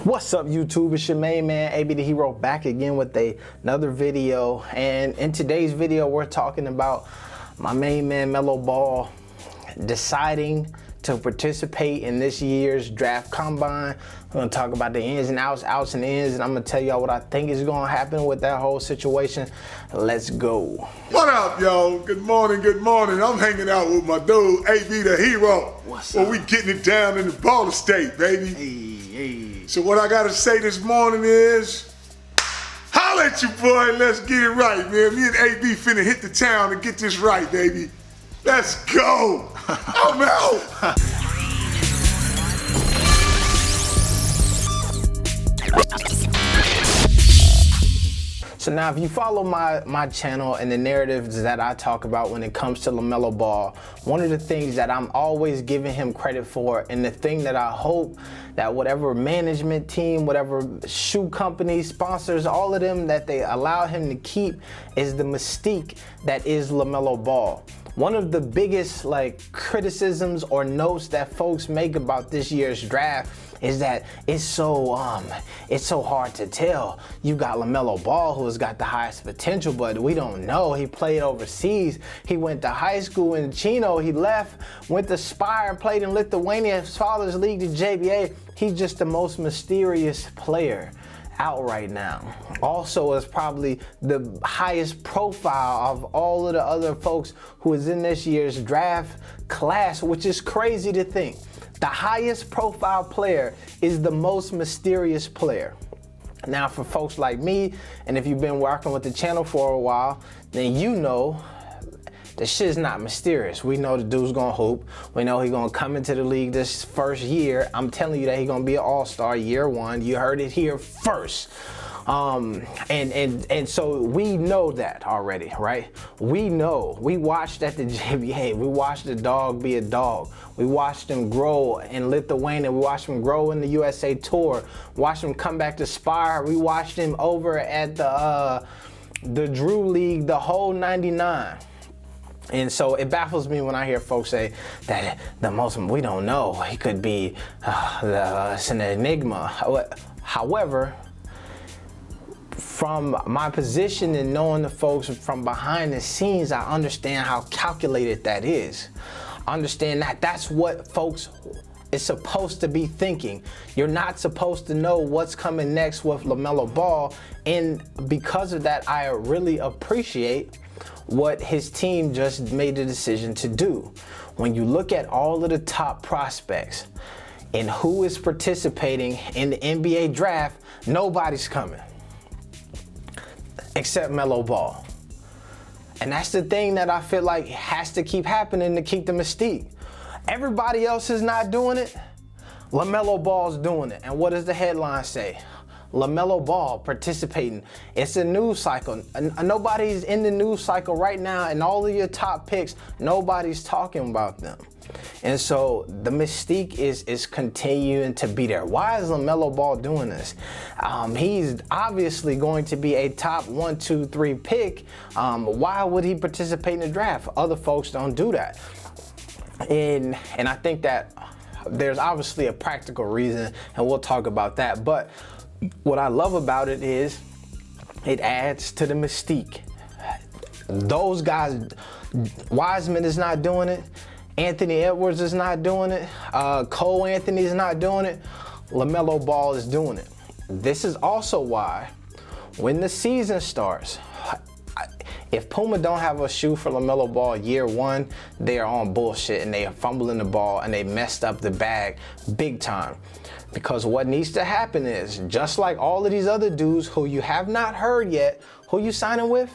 What's up, YouTube? It's your main man, AB the Hero, back again with another video. And in today's video, we're talking about my main man, LaMelo Ball, deciding to participate in this year's draft combine. We're gonna talk about the ins and outs and ins, and I'm gonna tell y'all what I think is gonna happen with that whole situation. Let's go. What up, y'all? Good morning, good morning. I'm hanging out with my dude, AB the Hero. What's up? Well, we getting it down in the Ball State, baby. Hey. So what I gotta say this morning is, holla at you, boy, and let's get it right, man. Me and AB finna hit the town and get this right, baby. Let's go. I'm out. So now if you follow my channel and the narratives that I talk about when it comes to LaMelo Ball, one of the things that I'm always giving him credit for, and the thing that I hope that whatever management team, whatever shoe company, sponsors, all of them, that they allow him to keep, is the mystique that is LaMelo Ball. One of the biggest criticisms or notes that folks make about this year's draft is that it's so hard to tell. You got LaMelo Ball, who has got the highest potential, but we don't know. He played overseas. He went to high school in Chino. He left, went to Spire, and played in Lithuania. His father's league, the JBA. He's just the most mysterious player out right now. Also is probably the highest profile of all of the other folks who is in this year's draft class, which is crazy to think. The highest profile player is the most mysterious player. Now for folks like me, and if you've been working with the channel for a while, then you know the shit's not mysterious. We know the dude's gonna hoop. We know he's gonna come into the league this first year. I'm telling you that he's gonna be an all-star year one. You heard it here first. And so we know that already, right? We know. We watched at the JBA. We watched the dog be a dog. We watched him grow in Lithuania. We watched him grow in the USA Tour. Watched him come back to Spire. We watched him over at the Drew League, the whole 99. And so it baffles me when I hear folks say that we don't know. He could be it's an enigma. However, from my position and knowing the folks from behind the scenes, I understand how calculated that is. Understand that that's what folks is supposed to be thinking. You're not supposed to know what's coming next with LaMelo Ball, and because of that, I really appreciate what his team just made the decision to do. When you look at all of the top prospects and who is participating in the NBA draft, nobody's coming except LaMelo Ball. And that's the thing that I feel like has to keep happening to keep the mystique. Everybody else is not doing it. LaMelo Ball's doing it. And what does the headline say? LaMelo Ball participating. It's a news cycle. Nobody's in the news cycle right now, and all of your top picks, nobody's talking about them. And so the mystique is continuing to be there. Why is LaMelo Ball doing this? He's obviously going to be a top 1, 2, 3 pick. Why would he participate in the draft? Other folks don't do that. And I think that there's obviously a practical reason, and we'll talk about that. But what I love about it is it adds to the mystique. Those guys, Wiseman is not doing it. Anthony Edwards is not doing it. Cole Anthony is not doing it. LaMelo Ball is doing it. This is also why when the season starts, if Puma don't have a shoe for LaMelo Ball year one, they are on bullshit and they are fumbling the ball and they messed up the bag big time. Because what needs to happen is, just like all of these other dudes who you have not heard yet, who you signing with,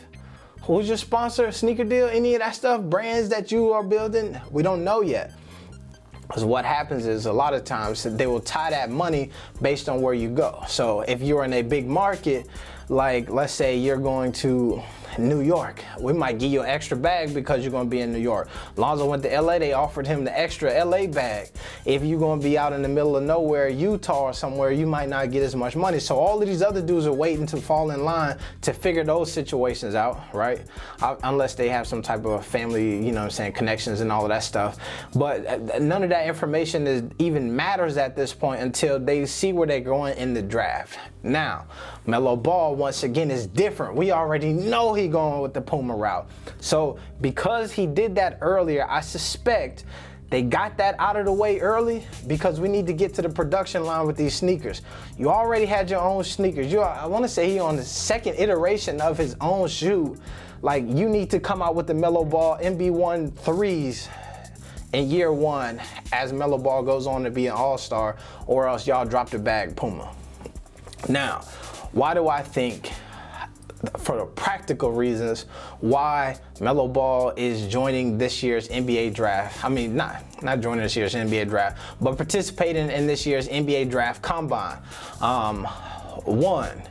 who's your sponsor, sneaker deal, any of that stuff, brands that you are building, we don't know yet. Because what happens is a lot of times they will tie that money based on where you go. So if you're in a big market, like, let's say you're going to New York. We might give you an extra bag because you're going to be in New York. Lonzo went to LA, they offered him the extra LA bag. If you're going to be out in the middle of nowhere, Utah or somewhere, you might not get as much money. So all of these other dudes are waiting to fall in line to figure those situations out, right? Unless they have some type of family, you know what I'm saying, connections and all of that stuff. But none of that information even matters at this point until they see where they're going in the draft. Now, LaMelo Ball, once again, is different. We already know he's going with the Puma route. So because he did that earlier, I suspect they got that out of the way early because we need to get to the production line with these sneakers. You already had your own sneakers. I want to say he on the second iteration of his own shoe. Like, you need to come out with the LaMelo Ball MB1 3s in year one as LaMelo Ball goes on to be an all-star, or else y'all drop the bag, Puma. Now, why do I think, for the practical reasons, why LaMelo Ball is joining this year's NBA draft? I mean, not joining this year's NBA draft, but participating in this year's NBA draft combine. One,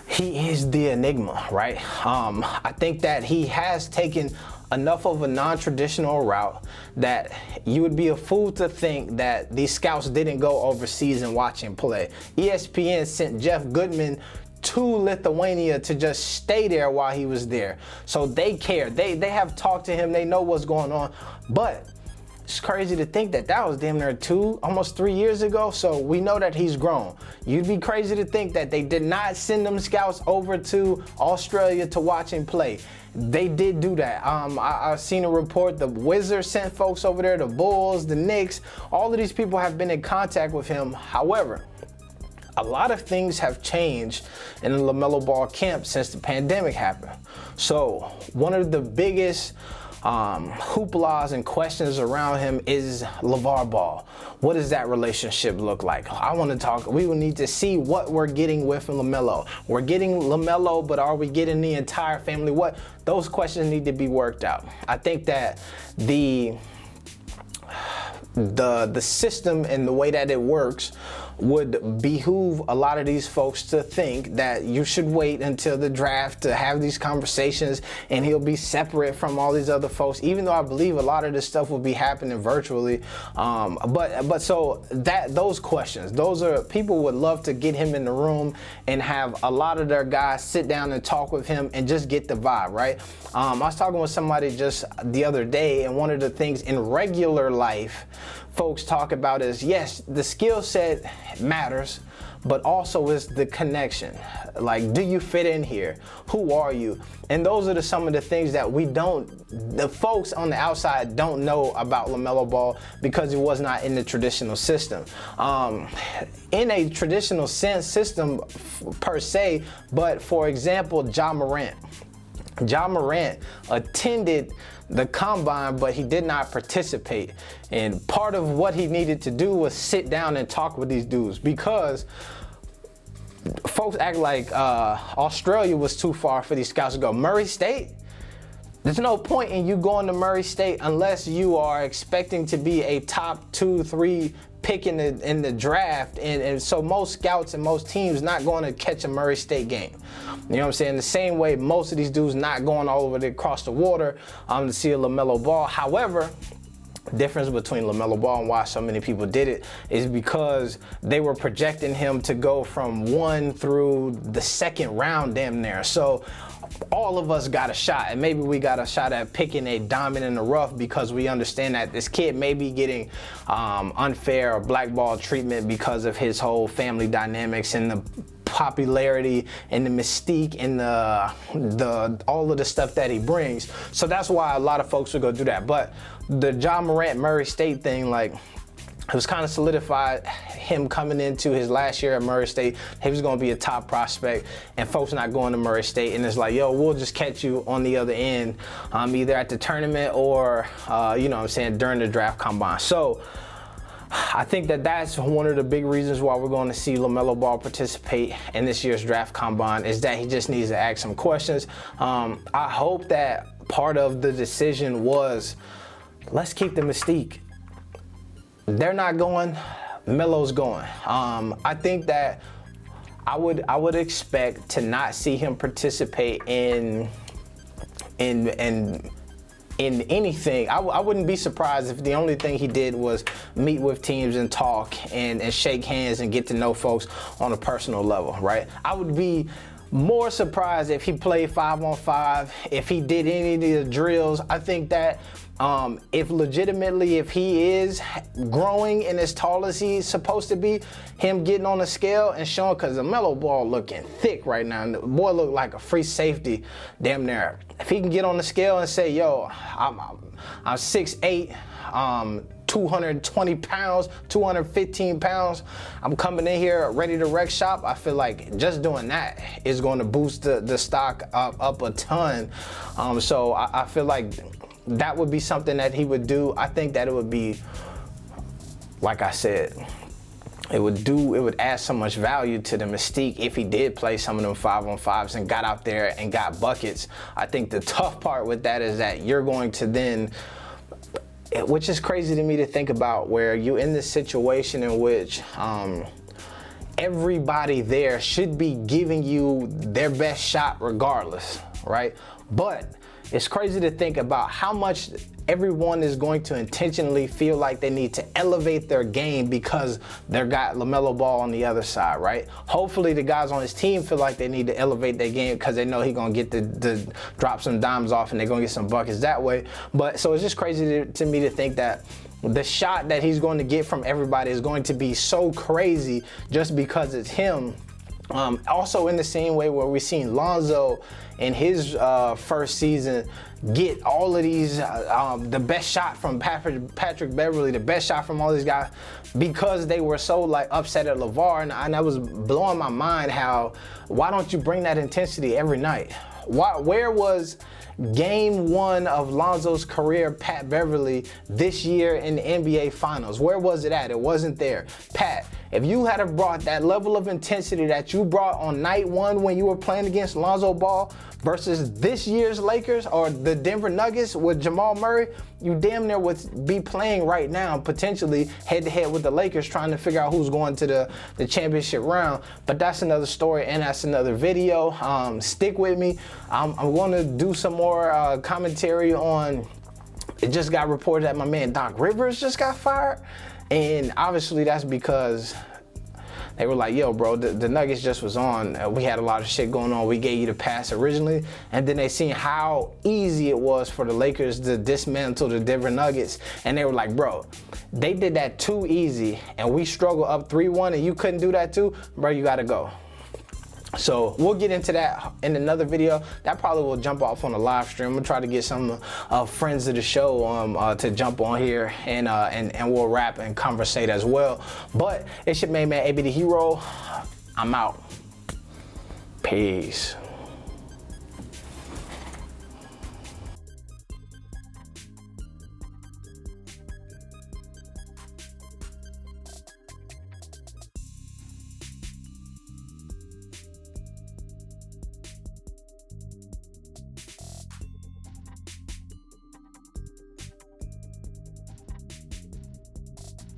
he is the enigma, right? I think that he has taken enough of a non-traditional route that you would be a fool to think that these scouts didn't go overseas and watch him play. ESPN sent Jeff Goodman to Lithuania to just stay there while he was there. So they care. They have talked to him. They know what's going on. But it's crazy to think that was damn near almost 3 years ago. So we know that he's grown. You'd be crazy to think that they did not send them scouts over to Australia to watch him play. They did do that. I've seen a report the Wizards sent folks over there, the Bulls, the Knicks. All of these people have been in contact with him. However, a lot of things have changed in the LaMelo Ball camp since the pandemic happened. So one of the biggest hooplas and questions around him is LeVar Ball. What does that relationship look like? I want to talk. We will need to see what we're getting with LaMelo. We're getting LaMelo, but are we getting the entire family? Those questions need to be worked out. I think that the system and the way that it works would behoove a lot of these folks to think that you should wait until the draft to have these conversations and he'll be separate from all these other folks, even though I believe a lot of this stuff will be happening virtually. But so those questions, those are people would love to get him in the room and have a lot of their guys sit down and talk with him and just get the vibe, right? I was talking with somebody just the other day, and one of the things in regular life folks talk about is, yes, the skill set matters, but also is the connection. Like, do you fit in here? Who are you? And those are some of the things that the folks on the outside don't know about LaMelo Ball because it was not in the traditional system. In a traditional system per se, but for example, Ja Morant attended the combine, but he did not participate. And part of what he needed to do was sit down and talk with these dudes, because folks act like Australia was too far for these scouts to go. Murray State? There's no point in you going to Murray State unless you are expecting to be a top 2-3 pick in the draft, and so most scouts and most teams not going to catch a Murray State game. You know what I'm saying? The same way most of these dudes not going all over across the water to see a LaMelo Ball. However, the difference between LaMelo Ball and why so many people did it is because they were projecting him to go from 1 through the 2nd round damn near. So all of us got a shot, and maybe we got a shot at picking a diamond in the rough because we understand that this kid may be getting unfair or blackball treatment because of his whole family dynamics and the popularity and the mystique and the all of the stuff that he brings. So that's why a lot of folks would go do that. But the Ja Morant Murray State thing, like, it was kind of solidified him coming into his last year at Murray State. He was going to be a top prospect, and folks not going to Murray State. And it's like, yo, we'll just catch you on the other end, either at the tournament or, you know what I'm saying, during the draft combine. So I think that's one of the big reasons why we're going to see LaMelo Ball participate in this year's draft combine, is that he just needs to ask some questions. I hope that part of the decision was, let's keep the mystique. They're not going, Melo's going. I think that I would expect to not see him participate in anything. I wouldn't be surprised if the only thing he did was meet with teams and talk and shake hands and get to know folks on a personal level, right? I would be more surprised if he played 5-on-5, if he did any of the drills. I think that if he is growing and as tall as he's supposed to be, him getting on the scale and showing, because LaMelo Ball looking thick right now, and the boy look like a free safety damn near. If he can get on the scale and say, yo, I'm 6'8", 220 pounds, 215 pounds, I'm coming in here ready to wreck shop, I feel like just doing that is going to boost the stock up a ton. So I feel like that would be something that he would do. I think that it would be, like I said, it would add so much value to the mystique if he did play some of them 5-on-5s and got out there and got buckets. I think the tough part with that is that you're going to then, which is crazy to me to think about, where you're in this situation in which everybody there should be giving you their best shot regardless, right? But it's crazy to think about how much everyone is going to intentionally feel like they need to elevate their game because they got LaMelo Ball on the other side, right? Hopefully the guys on his team feel like they need to elevate their game because they know he's gonna get the drop some dimes off and they're gonna get some buckets that way. But so it's just crazy to me to think that the shot that he's going to get from everybody is going to be so crazy just because it's him. Also in the same way where we've seen Lonzo in his first season get all of these, the best shot from Patrick Beverly, the best shot from all these guys, because they were so like upset at LeVar, and that was blowing my mind. How, why don't you bring that intensity every night? Where was game 1 of Lonzo's career, Pat Beverly, this year in the NBA Finals? Where was it at? It wasn't there. Pat, if you had have brought that level of intensity that you brought on night 1 when you were playing against Lonzo Ball versus this year's Lakers or the Denver Nuggets with Jamal Murray, you damn near would be playing right now, potentially head-to-head with the Lakers, trying to figure out who's going to the championship round. But that's another story, and that's another video. Stick with me. I'm going to do some more commentary on, it just got reported that my man Doc Rivers just got fired. And obviously that's because they were like, yo, bro, the Nuggets just was on. We had a lot of shit going on. We gave you the pass originally. And then they seen how easy it was for the Lakers to dismantle the Denver Nuggets. And they were like, bro, they did that too easy. And we struggled up 3-1 and you couldn't do that too? Bro, you got to go. So we'll get into that in another video. That probably will jump off on a live stream. We'll try to get some friends of the show to jump on here and we'll rap and conversate as well. But it's your main man, AB the Hero. I'm out. Peace.